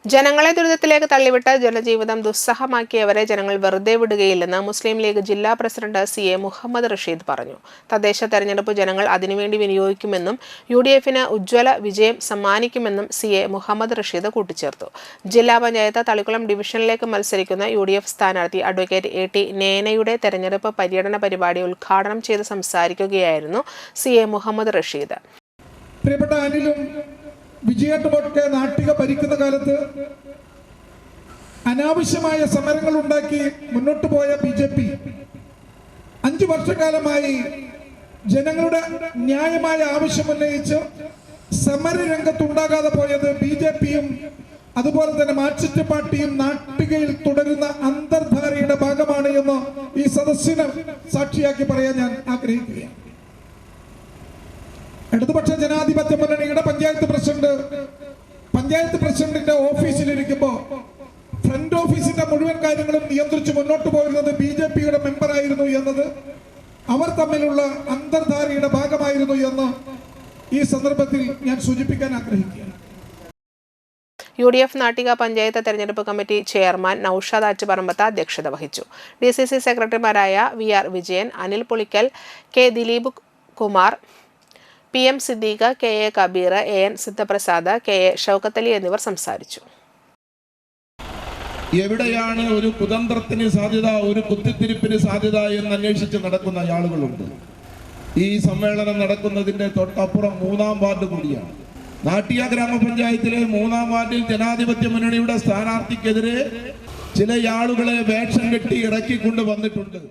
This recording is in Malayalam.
ജനങ്ങളെ ദുരിതത്തിലേക്ക് തള്ളിവിട്ട് ജനജീവിതം ദുസ്സഹമാക്കിയവരെ ജനങ്ങൾ വെറുതെ വിടുകയില്ലെന്ന് മുസ്ലിം ലീഗ് ജില്ലാ പ്രസിഡന്റ് CA മുഹമ്മദ് റഷീദ് പറഞ്ഞു. തദ്ദേശ തെരഞ്ഞെടുപ്പ് ജനങ്ങൾ അതിനുവേണ്ടി വിനിയോഗിക്കുമെന്നും UDFന് ഉജ്ജ്വല വിജയം സമ്മാനിക്കുമെന്നും CA മുഹമ്മദ് റഷീദ് കൂട്ടിച്ചേർത്തു. ജില്ലാ പഞ്ചായത്ത് തളിക്കുളം ഡിവിഷനിലേക്ക് മത്സരിക്കുന്ന UDF സ്ഥാനാർത്ഥി അഡ്വക്കേറ്റ് AT നേനയുടെ തെരഞ്ഞെടുപ്പ് പര്യടന പരിപാടി ഉദ്ഘാടനം ചെയ്ത് സംസാരിക്കുകയായിരുന്നു CA മുഹമ്മദ് റഷീദ്. വിജയേട്ടമൊക്കെ നാട്ടിക ഭരിക്കുന്ന കാലത്ത് അനാവശ്യമായ സമരങ്ങൾ ഉണ്ടാക്കി മുന്നോട്ട് പോയ BJP 5 വർഷക്കാലമായി ജനങ്ങളുടെ ന്യായമായ ആവശ്യമുന്നയിച്ച് സമരരംഗത്തുണ്ടാകാതെ പോയത് BJPയും അതുപോലെ തന്നെ മാർക്സിസ്റ്റ് പാർട്ടിയും നാട്ടികയിൽ തുടരുന്ന അന്തർധാരയുടെ ഭാഗമാണ് എന്ന് ഈ സദസ്സിനെ സാക്ഷിയാക്കി പറയാൻ ഞാൻ ആഗ്രഹിക്കുകയാണ്. ഇടതുപക്ഷ ജനാധിപത്യ മുന്നണിയുടെ പഞ്ചായത്ത് പ്രസിഡന്റിന്റെ ഓഫീസിലിരിക്കുമ്പോൾ ഫ്രണ്ട് ഓഫീസിന്റെ മുഴുവൻ കാര്യങ്ങളും നിയന്ത്രിച്ച് മുന്നോട്ട് പോയിരുന്നത് BJPയുടെ മെമ്പറായിരുന്നു എന്നത് അവർ തമ്മിലുള്ള അന്തർധാരയുടെ ഭാഗമായിരുന്നു എന്ന് ഈ സന്ദർഭത്തിൽ ഞാൻ സൂചിപ്പിക്കാൻ ആഗ്രഹിക്കുകയാണ്. UDF നാട്ടിക പഞ്ചായത്ത് തെരഞ്ഞെടുപ്പ് കമ്മിറ്റി ചെയർമാൻ നൌഷാദ് ആറ്റുപറമ്പത്ത് അധ്യക്ഷത വഹിച്ചു. DCC സെക്രട്ടറിമാരായ VR Vijayan, Anil Pulikkal, K Dileep Kumar, PM Siddique, KA Kabir, AN Sidhaprasad, KA Shoukathali എന്നിവർ സംസാരിച്ചു. എവിടെയാണ് ഒരു കുതന്ത്രത്തിന് സാധ്യത, ഒരു കുത്തിത്തിരിപ്പിന് സാധ്യത എന്ന് അന്വേഷിച്ച് നടക്കുന്ന ആളുകളുണ്ട്. ഈ സമ്മേളനം നടക്കുന്നതിന്റെ തൊട്ടപ്പുറം 3-ാം വാർഡ് കൂടിയാണ്. നാട്ടിക ഗ്രാമപഞ്ചായത്തിലെ 3-ാം വാർഡിൽ ജനാധിപത്യ മുന്നണിയുടെ സ്ഥാനാർത്ഥിക്കെതിരെ ചില ആളുകളെ വേഷം കെട്ടി ഇറക്കിക്കൊണ്ട് വന്നിട്ടുണ്ട്.